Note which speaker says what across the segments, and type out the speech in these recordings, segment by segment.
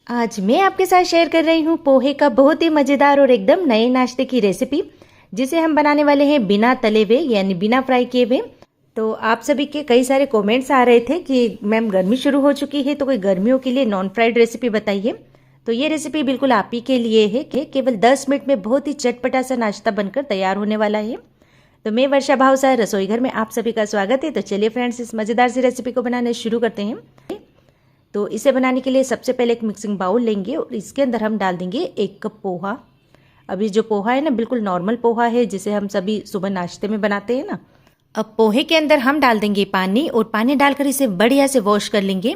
Speaker 1: आज मैं आपके साथ शेयर कर रही हूँ पोहे का बहुत ही मज़ेदार और एकदम नए नाश्ते की रेसिपी, जिसे हम बनाने वाले हैं बिना तले हुए यानी बिना फ्राई किए हुए। तो आप सभी के कई सारे कमेंट्स आ रहे थे कि मैम गर्मी शुरू हो चुकी है तो कोई गर्मियों के लिए नॉन फ्राइड रेसिपी बताइए। तो ये रेसिपी बिल्कुल आप ही के लिए है कि केवल 10 मिनट में बहुत ही चटपटा सा नाश्ता बनकर तैयार होने वाला है। तो मैं वर्षा भावसार रसोई घर में आप सभी का स्वागत है। तो चलिए फ्रेंड्स, इस मज़ेदार सी रेसिपी को बनाना शुरू करते हैं। तो इसे बनाने के लिए सबसे पहले एक मिक्सिंग बाउल लेंगे और इसके अंदर हम डाल देंगे 1 कप पोहा। अभी जो पोहा है ना, बिल्कुल नॉर्मल पोहा है जिसे हम सभी सुबह नाश्ते में बनाते हैं ना। अब पोहे के अंदर हम डाल देंगे पानी और पानी डालकर इसे बढ़िया से वॉश कर लेंगे।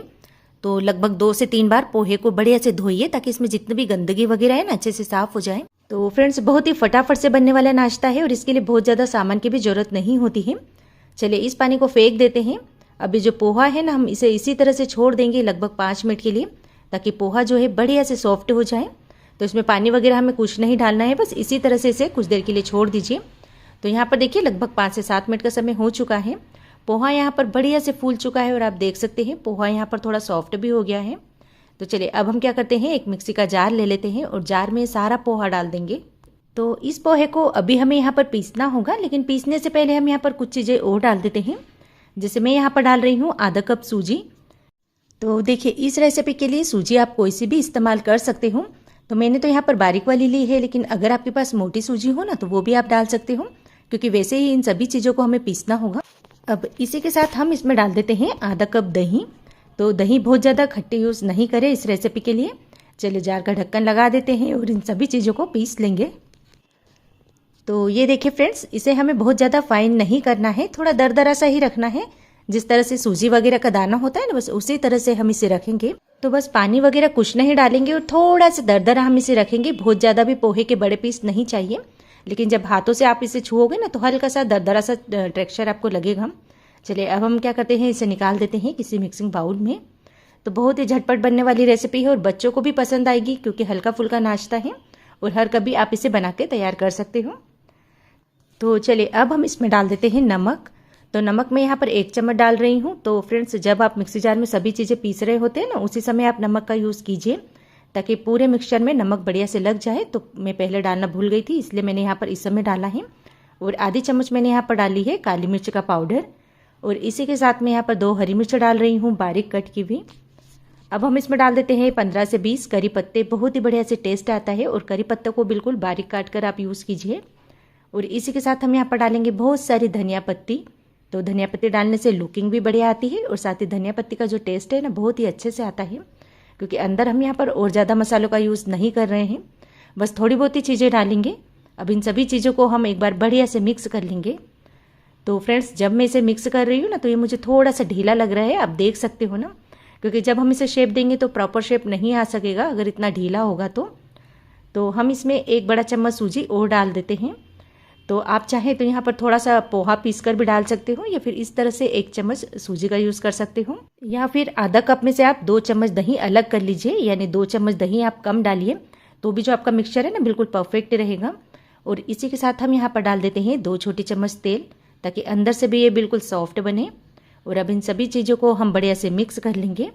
Speaker 1: तो लगभग 2 से 3 बार पोहे को बढ़िया से धोइए ताकि इसमें जितनी भी गंदगी वगैरह है ना अच्छे से साफ हो जाए। तो फ्रेंड्स, बहुत ही फटाफट से बनने वाला नाश्ता है और इसके लिए बहुत ज़्यादा सामान की भी जरूरत नहीं होती है। चलिए इस पानी को फेंक देते हैं। अभी जो पोहा है ना, हम इसे इसी तरह से छोड़ देंगे लगभग 5 मिनट के लिए, ताकि पोहा जो है बढ़िया से सॉफ्ट हो जाए। तो इसमें पानी वगैरह हमें कुछ नहीं डालना है, बस इसी तरह से इसे कुछ देर के लिए छोड़ दीजिए। तो यहाँ पर देखिए लगभग 5 से 7 मिनट का समय हो चुका है। पोहा यहाँ पर बढ़िया से फूल चुका है और आप देख सकते हैं पोहा यहाँ पर थोड़ा सॉफ्ट भी हो गया है। तो चलिए अब हम क्या करते हैं, एक मिक्सी का जार ले लेते हैं और जार में सारा पोहा डाल देंगे। तो इस पोहे को अभी हमें यहाँ पर पीसना होगा, लेकिन पीसने से पहले हम यहाँ पर कुछ चीज़ें और डाल देते हैं। जैसे मैं यहाँ पर डाल रही हूँ आधा कप सूजी। तो देखिए इस रेसिपी के लिए सूजी आप कोई सी भी इस्तेमाल कर सकते हो। तो मैंने तो यहाँ पर बारीक वाली ली है, लेकिन अगर आपके पास मोटी सूजी हो ना तो वो भी आप डाल सकते हो, क्योंकि वैसे ही इन सभी चीज़ों को हमें पीसना होगा। अब इसी के साथ हम इसमें डाल देते हैं आधा कप दही। तो दही बहुत ज़्यादा खट्टे यूज़ नहीं करें इस रेसिपी के लिए। चलिए जार का ढक्कन लगा देते हैं और इन सभी चीज़ों को पीस लेंगे। तो ये देखिए फ्रेंड्स, इसे हमें बहुत ज़्यादा फाइन नहीं करना है, थोड़ा दरदरा सा ही रखना है। जिस तरह से सूजी वगैरह का दाना होता है ना, बस उसी तरह से हम इसे रखेंगे। तो बस पानी वगैरह कुछ नहीं डालेंगे और थोड़ा सा दरदरा हम इसे रखेंगे। बहुत ज़्यादा भी पोहे के बड़े पीस नहीं चाहिए, लेकिन जब हाथों से आप इसे छुओगे ना तो हल्का सा दरदरा सा टेक्सचर आपको लगेगा। चलिए अब हम क्या करते हैं, इसे निकाल देते हैं किसी मिक्सिंग बाउल में। तो बहुत ही झटपट बनने वाली रेसिपी है और बच्चों को भी पसंद आएगी, क्योंकि हल्का फुल्का नाश्ता है और हर कभी आप इसे बना के तैयार कर सकते हो। तो चलिए अब हम इसमें डाल देते हैं नमक। तो नमक मैं यहाँ पर 1 चम्मच डाल रही हूँ। तो फ्रेंड्स, जब आप मिक्सी जार में सभी चीज़ें पीस रहे होते हैं ना, उसी समय आप नमक का यूज़ कीजिए ताकि पूरे मिक्सचर में नमक बढ़िया से लग जाए। तो मैं पहले डालना भूल गई थी, इसलिए मैंने यहाँ पर इस समय डाला है। और आधी चम्मच मैंने यहाँ पर डाली है काली मिर्च का पाउडर, और इसी के साथ मैं यहाँ पर 2 हरी मिर्च डाल रही हूँ बारीक कट की हुई। अब हम इसमें डाल देते हैं 15 से 20 करी पत्ते। बहुत ही बढ़िया से टेस्ट आता है और करी पत्तों को बिल्कुल बारीक काट कर आप यूज़ कीजिए। और इसी के साथ हम यहाँ पर डालेंगे बहुत सारी धनिया पत्ती। तो धनिया पत्ती डालने से लुकिंग भी बढ़िया आती है और साथ ही धनिया पत्ती का जो टेस्ट है ना, बहुत ही अच्छे से आता है, क्योंकि अंदर हम यहाँ पर और ज़्यादा मसालों का यूज़ नहीं कर रहे हैं, बस थोड़ी बहुत ही चीज़ें डालेंगे। अब इन सभी चीज़ों को हम एक बार बढ़िया से मिक्स कर लेंगे। तो फ्रेंड्स, जब मैं इसे मिक्स कर रही हूँ ना, तो ये मुझे थोड़ा सा ढीला लग रहा है, आप देख सकते हो ना, क्योंकि जब हम इसे शेप देंगे तो प्रॉपर शेप नहीं आ सकेगा अगर इतना ढीला होगा। तो हम इसमें 1 बड़ा चम्मच सूजी और डाल देते हैं। तो आप चाहें तो यहाँ पर थोड़ा सा पोहा पीसकर भी डाल सकते हो, या फिर इस तरह से 1 चम्मच सूजी का यूज़ कर सकते हो, या फिर आधा कप में से आप 2 चम्मच दही अलग कर लीजिए, यानी 2 चम्मच दही आप कम डालिए, तो भी जो आपका मिक्सचर है ना बिल्कुल परफेक्ट रहेगा। और इसी के साथ हम यहाँ पर डाल देते हैं 2 छोटी चम्मच तेल, ताकि अंदर से भी ये बिल्कुल सॉफ्ट बने। और अब इन सभी चीज़ों को हम बढ़िया से मिक्स कर लेंगे।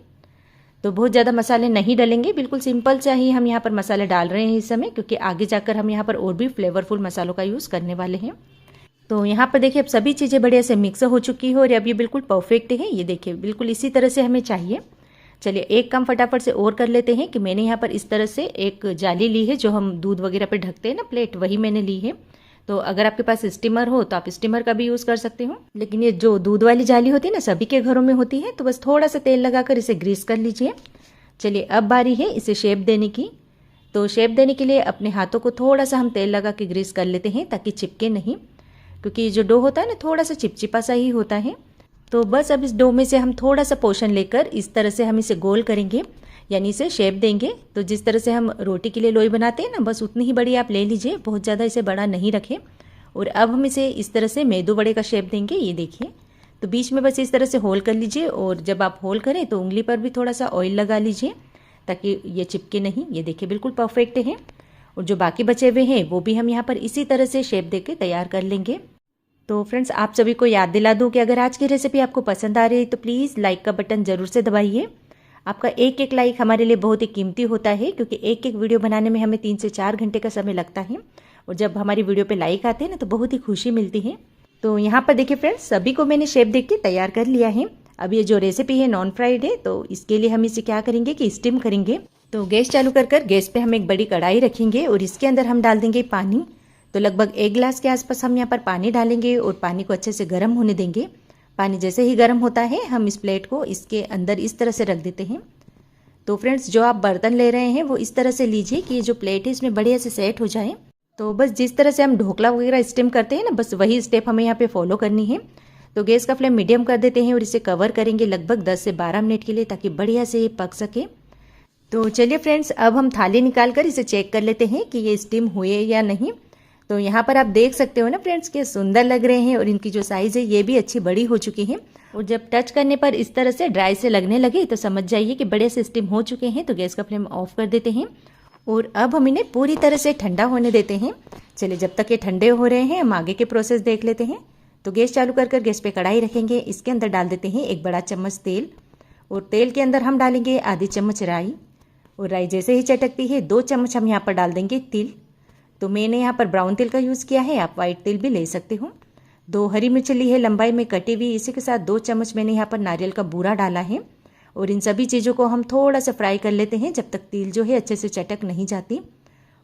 Speaker 1: तो बहुत ज़्यादा मसाले नहीं डालेंगे, बिल्कुल सिंपल सा ही हम यहाँ पर मसाले डाल रहे हैं इस समय, क्योंकि आगे जाकर हम यहाँ पर और भी फ्लेवरफुल मसालों का यूज़ करने वाले हैं। तो यहाँ पर देखिए अब सभी चीज़ें बढ़िया से मिक्स हो चुकी है और अब ये बिल्कुल परफेक्ट है। ये देखिए बिल्कुल इसी तरह से हमें चाहिए। चलिए एक काम फटाफट से और कर लेते हैं कि मैंने यहाँ पर इस तरह से एक जाली ली है, जो हम दूध वगैरह पर ढकते हैं ना, प्लेट, वही मैंने ली है। तो अगर आपके पास स्टीमर हो तो आप स्टीमर का भी यूज़ कर सकते हो, लेकिन ये जो दूध वाली जाली होती है ना, सभी के घरों में होती है। तो बस थोड़ा सा तेल लगाकर इसे ग्रीस कर लीजिए। चलिए अब बारी है इसे शेप देने की। तो शेप देने के लिए अपने हाथों को थोड़ा सा हम तेल लगा के ग्रीस कर लेते हैं, ताकि चिपके नहीं, क्योंकि जो डो होता है ना थोड़ा सा चिपचिपा सा ही होता है। तो बस अब इस डो में से हम थोड़ा सा पोर्शन लेकर इस तरह से हम इसे गोल करेंगे, यानी इसे शेप देंगे। तो जिस तरह से हम रोटी के लिए लोई बनाते हैं ना, बस उतनी ही बड़ी आप ले लीजिए, बहुत ज़्यादा इसे बड़ा नहीं रखें। और अब हम इसे इस तरह से मेदू वड़े का शेप देंगे। ये देखिए, तो बीच में बस इस तरह से होल कर लीजिए, और जब आप होल करें तो उंगली पर भी थोड़ा सा ऑयल लगा लीजिए ताकि ये चिपके नहीं। ये देखिए बिल्कुल परफेक्ट है। और जो बाकी बचे हुए हैं वो भी हम यहाँ पर इसी तरह से शेप देके तैयार कर लेंगे। तो फ्रेंड्स, आप सभी को याद दिला दूं कि अगर आज की रेसिपी आपको पसंद आ रही है तो प्लीज़ लाइक का बटन ज़रूर से दबाइए। आपका एक एक लाइक हमारे लिए बहुत ही कीमती होता है, क्योंकि एक एक वीडियो बनाने में हमें 3 से 4 घंटे का समय लगता है। और जब हमारी वीडियो पे लाइक आते हैं ना तो बहुत ही खुशी मिलती है। तो यहाँ पर देखिए फ्रेंड्स, सभी को मैंने शेप देख के तैयार कर लिया है। अब ये जो रेसिपी है नॉन फ्राइड है, तो इसके लिए हम इसे क्या करेंगे कि स्टीम करेंगे। तो गैस चालू कर गैस पे हम एक बड़ी कढ़ाई रखेंगे और इसके अंदर हम डाल देंगे पानी। तो लगभग 1 गिलास के आसपास हम यहाँ पर पानी डालेंगे और पानी को अच्छे से गर्म होने देंगे। पानी जैसे ही गर्म होता है हम इस प्लेट को इसके अंदर इस तरह से रख देते हैं। तो फ्रेंड्स, जो आप बर्तन ले रहे हैं वो इस तरह से लीजिए कि ये जो प्लेट है इसमें बढ़िया से सेट हो जाए। तो बस जिस तरह से हम ढोकला वगैरह स्टीम करते हैं ना, बस वही स्टेप हमें यहाँ पे फॉलो करनी है। तो गैस का फ्लेम मीडियम कर देते हैं और इसे कवर करेंगे लगभग 10 से 12 मिनट के लिए, ताकि बढ़िया से ये पक सके। तो चलिए फ्रेंड्स, अब हम थाली निकाल कर इसे चेक कर लेते हैं कि ये स्टीम हुए या नहीं। तो यहाँ पर आप देख सकते हो ना फ्रेंड्स, कि सुंदर लग रहे हैं और इनकी जो साइज़ है ये भी अच्छी बड़ी हो चुकी है। और जब टच करने पर इस तरह से ड्राई से लगने लगे तो समझ जाइए कि बड़े से स्टीम हो चुके हैं। तो गैस का फ्लेम ऑफ कर देते हैं और अब हम इन्हें पूरी तरह से ठंडा होने देते हैं। चलिए, जब तक ये ठंडे हो रहे हैं हम आगे के प्रोसेस देख लेते हैं। तो गैस चालू कर गैस पे कढ़ाई रखेंगे। इसके अंदर डाल देते हैं 1 बड़ा चम्मच तेल और तेल के अंदर हम डालेंगे आधी चम्मच राई। और राई जैसे ही चटकती है 2 चम्मच हम यहाँ पर डाल देंगे तिल। तो मैंने यहाँ पर ब्राउन तिल का यूज़ किया है, आप वाइट तिल भी ले सकते हो। 2 हरी मिर्च ली है लंबाई में कटी हुई, इसी के साथ 2 चम्मच मैंने यहाँ पर नारियल का बूरा डाला है। और इन सभी चीज़ों को हम थोड़ा सा फ्राई कर लेते हैं जब तक तिल जो है अच्छे से चटक नहीं जाती।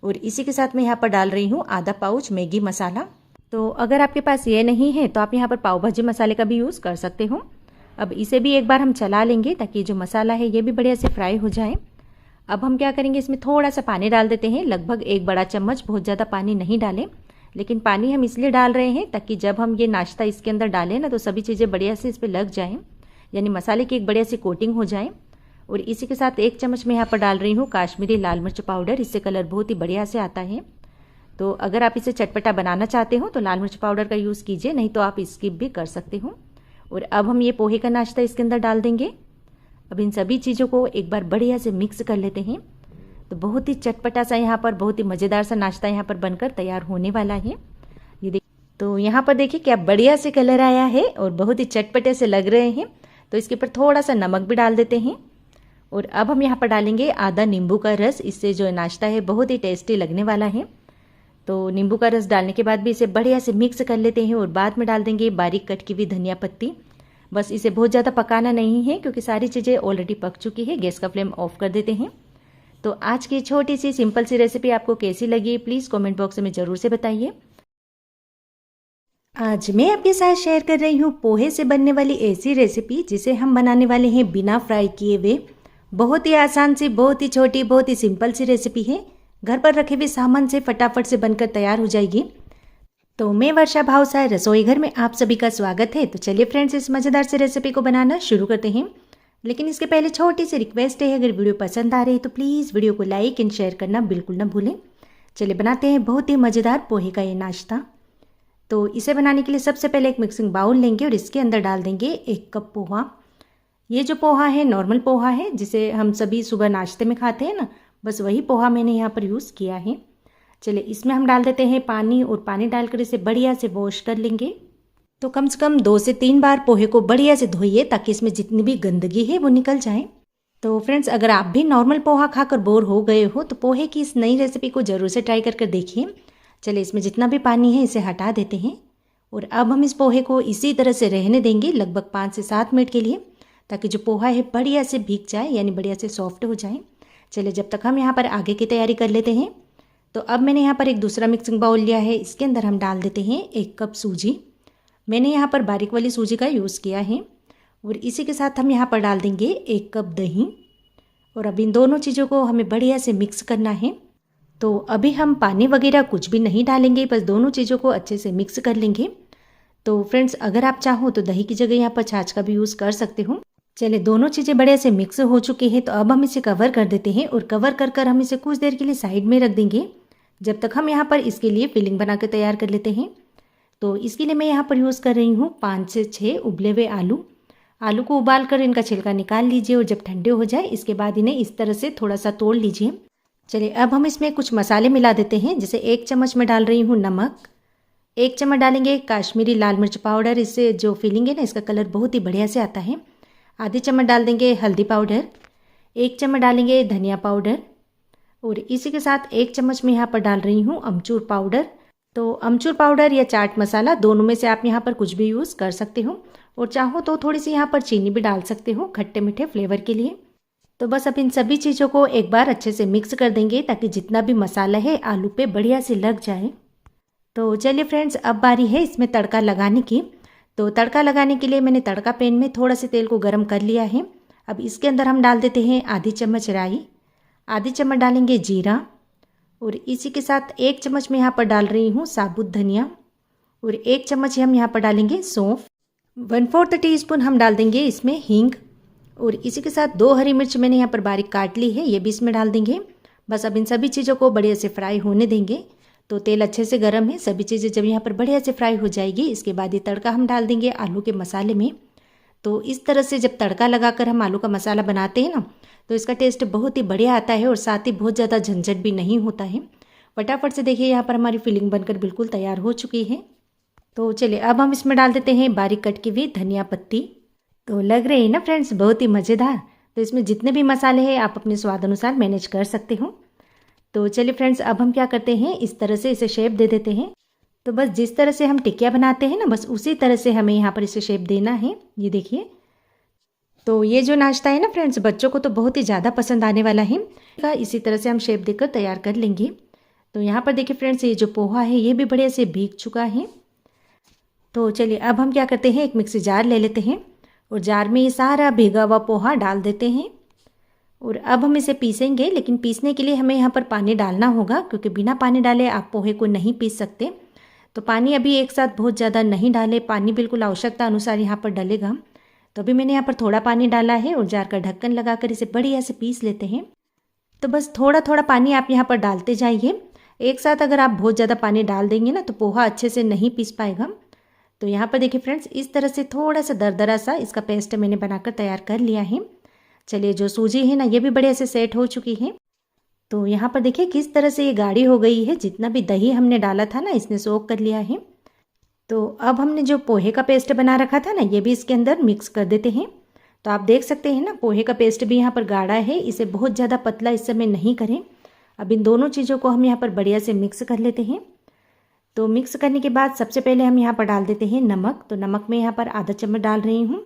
Speaker 1: और इसी के साथ मैं यहाँ पर डाल रही हूँ आधा पाउच मैगी मसाला। तो अगर आपके पास ये नहीं है तो आप यहाँ पर पाव भाजी मसाले का भी यूज़ कर सकते हो। अब इसे भी एक बार हम चला लेंगे ताकि जो मसाला है ये भी बढ़िया से फ्राई हो जाए। अब हम क्या करेंगे, इसमें थोड़ा सा पानी डाल देते हैं, लगभग 1 बड़ा चम्मच। बहुत ज़्यादा पानी नहीं डालें, लेकिन पानी हम इसलिए डाल रहे हैं ताकि जब हम ये नाश्ता इसके अंदर डालें ना तो सभी चीज़ें बढ़िया से इस पर लग जाएं, यानी मसाले की एक बढ़िया सी कोटिंग हो जाए। और इसी के साथ 1 चम्मच मैं यहाँ पर डाल रही हूँ काश्मीरी लाल मिर्च पाउडर। इससे कलर बहुत ही बढ़िया से आता है। तो अगर आप इसे चटपटा बनाना चाहते हो तो लाल मिर्च पाउडर का यूज़ कीजिए, नहीं तो आप स्किप भी कर सकते हो। और अब हम ये पोहे का नाश्ता इसके अंदर डाल देंगे। अब इन सभी चीज़ों को एक बार बढ़िया से मिक्स कर लेते हैं। तो बहुत ही चटपटा सा यहाँ पर बहुत ही मज़ेदार सा नाश्ता यहाँ पर बनकर तैयार होने वाला है। ये तो यहाँ पर देखिए क्या बढ़िया से कलर आया है और बहुत ही चटपटे से लग रहे हैं। तो इसके ऊपर थोड़ा सा नमक भी डाल देते हैं। और अब हम यहाँ पर डालेंगे आधा नींबू का रस। इससे जो नाश्ता है बहुत ही टेस्टी लगने वाला है। तो नींबू का रस डालने के बाद भी इसे बढ़िया से मिक्स कर लेते हैं और बाद में डाल देंगे बारीक कट की हुई धनिया पत्ती। बस इसे बहुत ज़्यादा पकाना नहीं है क्योंकि सारी चीज़ें ऑलरेडी पक चुकी है। गैस का फ्लेम ऑफ कर देते हैं। तो आज की छोटी सी सिंपल सी रेसिपी आपको कैसी लगी प्लीज़ कमेंट बॉक्स में ज़रूर से बताइए। आज मैं आपके साथ शेयर कर रही हूँ पोहे से बनने वाली ऐसी रेसिपी जिसे हम बनाने वाले हैं बिना फ्राई किए हुए। बहुत ही आसान सी, बहुत ही छोटी, बहुत ही सिंपल सी रेसिपी है। घर पर रखे हुए सामान से फटाफट से बनकर तैयार हो जाएगी। तो मैं वर्षा भावसा रसोई घर में आप सभी का स्वागत है। तो चलिए फ्रेंड्स, इस मज़ेदार से रेसिपी को बनाना शुरू करते हैं। लेकिन इसके पहले छोटी सी रिक्वेस्ट है, अगर वीडियो पसंद आ रही है तो प्लीज़ वीडियो को लाइक एंड शेयर करना बिल्कुल ना भूलें। चलिए बनाते हैं बहुत ही मज़ेदार पोहे का ये नाश्ता। तो इसे बनाने के लिए सबसे पहले एक मिक्सिंग बाउल लेंगे और इसके अंदर डाल देंगे 1 कप पोहा। ये जो पोहा है नॉर्मल पोहा है जिसे हम सभी सुबह नाश्ते में खाते हैं ना, बस वही पोहा मैंने यहाँ पर यूज़ किया है। चलिए इसमें हम डाल देते हैं पानी और पानी डालकर इसे बढ़िया से वॉश कर लेंगे। तो कम से कम 2 से 3 बार पोहे को बढ़िया से धोइए ताकि इसमें जितनी भी गंदगी है वो निकल जाए। तो फ्रेंड्स, अगर आप भी नॉर्मल पोहा खाकर बोर हो गए हो तो पोहे की इस नई रेसिपी को ज़रूर से ट्राई कर देखिए। चलिए इसमें जितना भी पानी है इसे हटा देते हैं और अब हम इस पोहे को इसी तरह से रहने देंगे लगभग 5 से 7 मिनट के लिए, ताकि जो पोहा है बढ़िया से भीग जाए, यानी बढ़िया से सॉफ्ट हो जाए। चलिए जब तक हम यहाँ पर आगे की तैयारी कर लेते हैं। तो अब मैंने यहाँ पर एक दूसरा मिक्सिंग बाउल लिया है। इसके अंदर हम डाल देते हैं 1 कप सूजी। मैंने यहाँ पर बारीक वाली सूजी का यूज़ किया है। और इसी के साथ हम यहाँ पर डाल देंगे 1 कप दही। और अब इन दोनों चीज़ों को हमें बढ़िया से मिक्स करना है। तो अभी हम पानी वगैरह कुछ भी नहीं डालेंगे, बस दोनों चीज़ों को अच्छे से मिक्स कर लेंगे। तो फ्रेंड्स, अगर आप चाहो तो दही की जगह यहाँ पर छाछ का भी यूज़ कर सकते हो। चलिए दोनों चीज़ें बढ़िया से मिक्स हो चुकी हैं। तो अब हम इसे कवर कर देते हैं और कवर कर हम इसे कुछ देर के लिए साइड में रख देंगे, जब तक हम यहाँ पर इसके लिए फिलिंग बना कर तैयार कर लेते हैं। तो इसके लिए मैं यहाँ पर यूज़ कर रही हूँ 5 से 6 उबले हुए आलू। आलू को उबाल कर इनका छिलका निकाल लीजिए और जब ठंडे हो जाए इसके बाद इन्हें इस तरह से थोड़ा सा तोड़ लीजिए। चलिए अब हम इसमें कुछ मसाले मिला देते हैं। जैसे 1 चम्मच में डाल रही हूँ नमक, 1 चम्मच डालेंगे काश्मीरी लाल मिर्च पाउडर। इससे जो फिलिंग है ना इसका कलर बहुत ही बढ़िया से आता है। आधी चम्मच डाल देंगे हल्दी पाउडर, 1 चम्मच डालेंगे धनिया पाउडर और इसी के साथ 1 चम्मच में यहाँ पर डाल रही हूँ अमचूर पाउडर। तो अमचूर पाउडर या चाट मसाला दोनों में से आप यहाँ पर कुछ भी यूज़ कर सकते हो और चाहो तो थोड़ी सी यहाँ पर चीनी भी डाल सकते हो खट्टे मीठे फ्लेवर के लिए। तो बस अब इन सभी चीज़ों को एक बार अच्छे से मिक्स कर देंगे ताकि जितना भी मसाला है आलू पे बढ़िया से लग जाए। तो चलिए फ्रेंड्स, अब बारी है इसमें तड़का लगाने की। तो तड़का लगाने के लिए मैंने तड़का पैन में थोड़ा सा तेल को गर्म कर लिया है। अब इसके अंदर हम डाल देते हैं आधी चम्मच राई, आधी चम्मच डालेंगे जीरा और इसी के साथ 1 चम्मच में यहाँ पर डाल रही हूँ साबुत धनिया और 1 चम्मच हम यहाँ पर डालेंगे सौंफ। 1/4 टीस्पून हम डाल देंगे इसमें हींग और इसी के साथ 2 हरी मिर्च मैंने यहाँ पर बारीक काट ली है, ये भी इसमें डाल देंगे। बस अब इन सभी चीज़ों को बढ़िया से फ्राई होने देंगे। तो तेल अच्छे से गर्म है, सभी चीज़ें जब यहाँ पर बढ़िया से फ्राई हो जाएगी इसके बाद ये तड़का हम डाल देंगे आलू के मसाले में। तो इस तरह से जब तड़का लगाकर हम आलू का मसाला बनाते हैं ना तो इसका टेस्ट बहुत ही बढ़िया आता है और साथ ही बहुत ज़्यादा झंझट भी नहीं होता है। फटाफट से देखिए यहाँ पर हमारी फिलिंग बनकर बिल्कुल तैयार हो चुकी है। तो चलिए अब हम इसमें डाल देते हैं बारीक कट की हुई धनिया पत्ती। तो लग रही है ना फ्रेंड्स बहुत ही मज़ेदार। तो इसमें जितने भी मसाले हैं आप अपने स्वाद अनुसार मैनेज कर सकते हो। तो चलिए फ्रेंड्स, अब हम क्या करते हैं इस तरह से इसे शेप दे देते हैं। तो बस जिस तरह से हम टिकिया बनाते हैं ना बस उसी तरह से हमें यहाँ पर इसे शेप देना है। ये देखिए, तो ये जो नाश्ता है ना फ्रेंड्स बच्चों को तो बहुत ही ज़्यादा पसंद आने वाला है। इसी तरह से हम शेप देकर तैयार कर लेंगे। तो यहाँ पर देखिए फ्रेंड्स, ये जो पोहा है ये भी बढ़िया से भीग चुका है। तो चलिए अब हम क्या करते हैं एक मिक्सी जार ले लेते हैं और जार में ये सारा भीगा हुआ पोहा डाल देते हैं और अब हम इसे पीसेंगे। लेकिन पीसने के लिए हमें यहाँ पर पानी डालना होगा क्योंकि बिना पानी डाले आप पोहे को नहीं पीस सकते। तो पानी अभी एक साथ बहुत ज़्यादा नहीं डालें, पानी बिल्कुल आवश्यकता अनुसार यहाँ पर डलेगा। तो अभी मैंने यहाँ पर थोड़ा पानी डाला है और जार का ढक्कन लगाकर इसे बढ़िया से पीस लेते हैं। तो बस थोड़ा थोड़ा पानी आप यहाँ पर डालते जाइए। एक साथ अगर आप बहुत ज़्यादा पानी डाल देंगे ना तो पोहा अच्छे से नहीं पीस पाएगा। तो यहाँ पर देखिए फ्रेंड्स, इस तरह से थोड़ा सा दरदरा सा इसका पेस्ट मैंने बनाकर तैयार कर लिया है। चलिए जो सूजी है ना ये भी बढ़िया से सेट हो चुकी है। तो यहाँ पर देखिए किस तरह से ये गाढ़ी हो गई है, जितना भी दही हमने डाला था ना इसने सोख कर लिया है। तो अब हमने जो पोहे का पेस्ट बना रखा था ना ये भी इसके अंदर मिक्स कर देते हैं। तो आप देख सकते हैं ना पोहे का पेस्ट भी यहाँ पर गाढ़ा है, इसे बहुत ज़्यादा पतला इस समय नहीं करें। अब इन दोनों चीज़ों को हम यहाँ पर बढ़िया से मिक्स कर लेते हैं। तो मिक्स करने के बाद सबसे पहले हम यहाँ पर डाल देते हैं नमक। तो नमक मैं यहाँ पर आधा चम्मच डाल रही हूँ।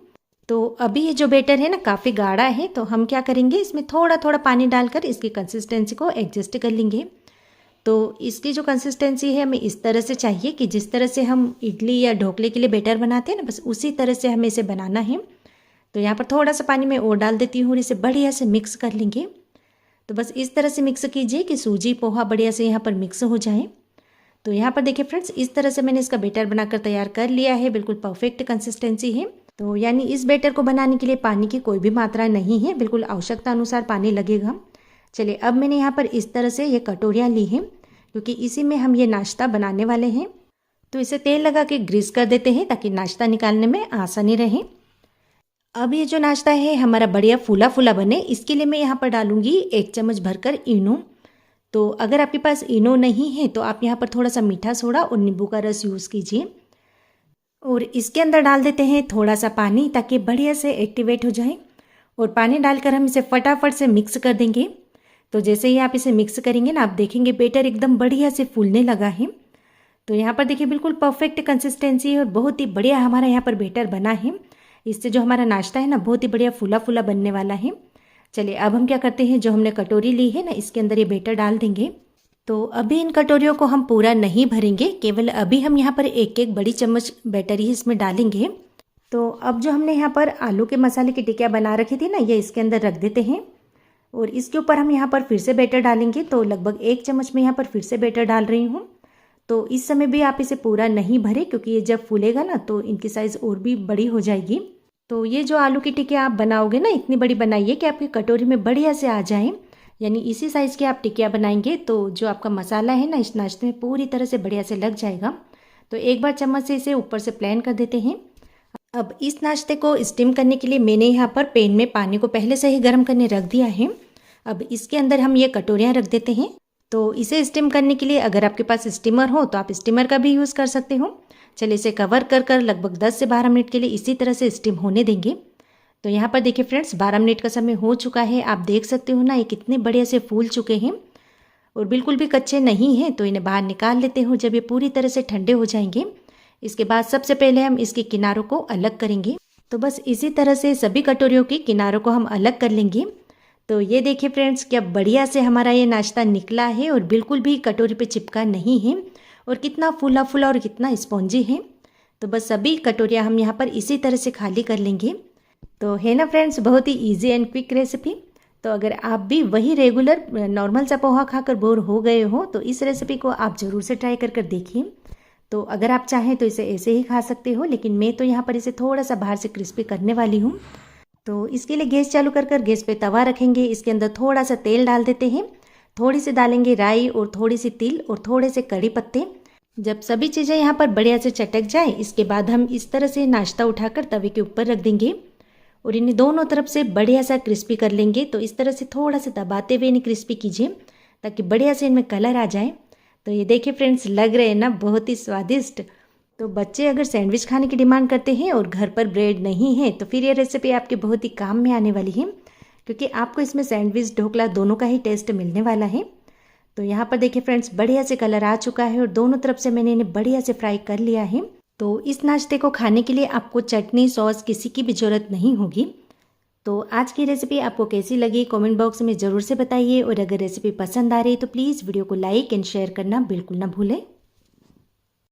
Speaker 1: तो अभी ये जो बैटर है ना काफ़ी गाढ़ा है, तो हम क्या करेंगे इसमें थोड़ा थोड़ा पानी डालकर इसकी कंसिस्टेंसी को एडजस्ट कर लेंगे। तो इसकी जो कंसिस्टेंसी है हमें इस तरह से चाहिए कि जिस तरह से हम इडली या ढोकले के लिए बैटर बनाते हैं ना बस उसी तरह से हमें इसे बनाना है। तो यहाँ पर थोड़ा सा पानी मैं और डाल देती हूँ और इसे बढ़िया से मिक्स कर लेंगे। तो बस इस तरह से मिक्स कीजिए कि सूजी पोहा बढ़िया से यहाँ पर मिक्स हो जाए। तो यहाँ पर देखिए फ्रेंड्स, इस तरह से मैंने इसका बैटर बनाकर तैयार कर लिया है, बिल्कुल परफेक्ट कंसिस्टेंसी है। तो यानी इस बैटर को बनाने के लिए पानी की कोई भी मात्रा नहीं है, बिल्कुल आवश्यकता अनुसार पानी लगेगा। चलिए अब मैंने यहाँ पर इस तरह से ये कटोरियाँ ली हैं क्योंकि इसी में हम ये नाश्ता बनाने वाले हैं। तो इसे तेल लगा के ग्रीस कर देते हैं ताकि नाश्ता निकालने में आसानी रहे। अब ये जो नाश्ता है हमारा बढ़िया फूला फूला बने, इसके लिए मैं यहाँ पर डालूंगी 1 चम्मच भरकर इनो। तो अगर आपके पास इनो नहीं है तो आप यहाँ पर थोड़ा सा मीठा सोडा और नींबू का रस यूज़ कीजिए। और इसके अंदर डाल देते हैं थोड़ा सा पानी ताकि बढ़िया से एक्टिवेट हो जाए। और पानी डालकर हम इसे फटाफट से मिक्स कर देंगे। तो जैसे ही आप इसे मिक्स करेंगे ना आप देखेंगे बैटर एकदम बढ़िया से फूलने लगा है। तो यहाँ पर देखिए बिल्कुल परफेक्ट कंसिस्टेंसी है और बहुत ही बढ़िया हमारा यहाँ पर बैटर बना है। इससे जो हमारा नाश्ता है ना बहुत ही बढ़िया फूला फूला बनने वाला है। चलिए अब हम क्या करते हैं, जो हमने कटोरी ली है ना इसके अंदर ये बैटर डाल देंगे। तो अभी इन कटोरियों को हम पूरा नहीं भरेंगे, केवल अभी हम यहाँ पर एक एक बड़ी चम्मच बैटर ही इसमें डालेंगे। तो अब जो हमने यहाँ पर आलू के मसाले की टिकिया बना रखी थी ना ये इसके अंदर रख देते हैं और इसके ऊपर हम यहाँ पर फिर से बैटर डालेंगे। तो लगभग 1 चम्मच में यहाँ पर फिर से बैटर डाल रही हूँ। तो इस समय भी आप इसे पूरा नहीं भरें क्योंकि ये जब फूलेगा ना तो इनकी साइज़ और भी बड़ी हो जाएगी। तो ये जो आलू की टिकिया आप बनाओगे ना इतनी बड़ी बनाइए कि आपकी कटोरी में बढ़िया से आ जाए, यानी इसी साइज़ की आप टिकिया बनाएंगे तो जो आपका मसाला है ना इस नाश्ते में पूरी तरह से बढ़िया से लग जाएगा। तो एक बार चम्मच से इसे ऊपर से प्लेन कर देते हैं। अब इस नाश्ते को स्टीम करने के लिए मैंने यहाँ पर पैन में पानी को पहले से ही गर्म करने रख दिया है। अब इसके अंदर हम ये कटोरियाँ रख देते हैं। तो इसे स्टीम करने के लिए अगर आपके पास स्टीमर हो तो आप स्टीमर का भी यूज़ कर सकते हो। चलिए इसे कवर कर लगभग 10 से 12 मिनट के लिए इसी तरह से स्टीम होने देंगे। तो यहाँ पर देखिए फ्रेंड्स 12 मिनट का समय हो चुका है। आप देख सकते हो ना, ये कितने बढ़िया से फूल चुके हैं और बिल्कुल भी कच्चे नहीं हैं। तो इन्हें बाहर निकाल लेते हूँ जब ये पूरी तरह से ठंडे हो जाएंगे। इसके बाद सबसे पहले हम इसके किनारों को अलग करेंगे। तो बस इसी तरह से सभी कटोरियों के किनारों को हम अलग कर लेंगे। तो ये देखिए फ्रेंड्स, क्या बढ़िया से हमारा ये नाश्ता निकला है और बिल्कुल भी कटोरी पे चिपका नहीं है और कितना फूला फूला और कितना स्पॉन्जी है। तो बस सभी कटोरियाँ हम यहाँ पर इसी तरह से खाली कर लेंगे। तो है ना फ्रेंड्स, बहुत ही ईजी एंड क्विक रेसिपी। तो अगर आप भी वही रेगुलर नॉर्मल सा पोहा खाकर बोर हो गए हो तो इस रेसिपी को आप ज़रूर से ट्राई कर देखिए। तो अगर आप चाहें तो इसे ऐसे ही खा सकते हो, लेकिन मैं तो यहाँ पर इसे थोड़ा सा बाहर से क्रिस्पी करने वाली हूँ। तो इसके लिए गैस चालू कर गैस पे तवा रखेंगे। इसके अंदर थोड़ा सा तेल डाल देते हैं, थोड़ी सी डालेंगे राई और थोड़ी सी तिल और थोड़े से कड़ी पत्ते। जब सभी चीज़ें यहाँ पर बढ़िया से चटक जाए, इसके बाद हम इस तरह से नाश्ता उठाकर तवे के ऊपर रख देंगे और इन्हें दोनों तरफ से बढ़िया सा क्रिस्पी कर लेंगे। तो इस तरह से थोड़ा सा दबाते हुए इन्हें क्रिस्पी कीजिए ताकि बढ़िया से इनमें कलर आ जाए। तो ये देखिए फ्रेंड्स, लग रहे हैं ना बहुत ही स्वादिष्ट। तो बच्चे अगर सैंडविच खाने की डिमांड करते हैं और घर पर ब्रेड नहीं है तो फिर ये रेसिपी आपके बहुत ही काम में आने वाली है, क्योंकि आपको इसमें सैंडविच ढोकला दोनों का ही टेस्ट मिलने वाला है। तो यहाँ पर देखिए फ्रेंड्स, बढ़िया से कलर आ चुका है और दोनों तरफ से मैंने इन्हें बढ़िया से फ्राई कर लिया है। तो इस नाश्ते को खाने के लिए आपको चटनी सॉस किसी की भी ज़रूरत नहीं होगी। तो आज की रेसिपी आपको कैसी लगी कमेंट बॉक्स में ज़रूर से बताइए और अगर रेसिपी पसंद आ रही है तो प्लीज़ वीडियो को लाइक एंड शेयर करना बिल्कुल ना भूलें।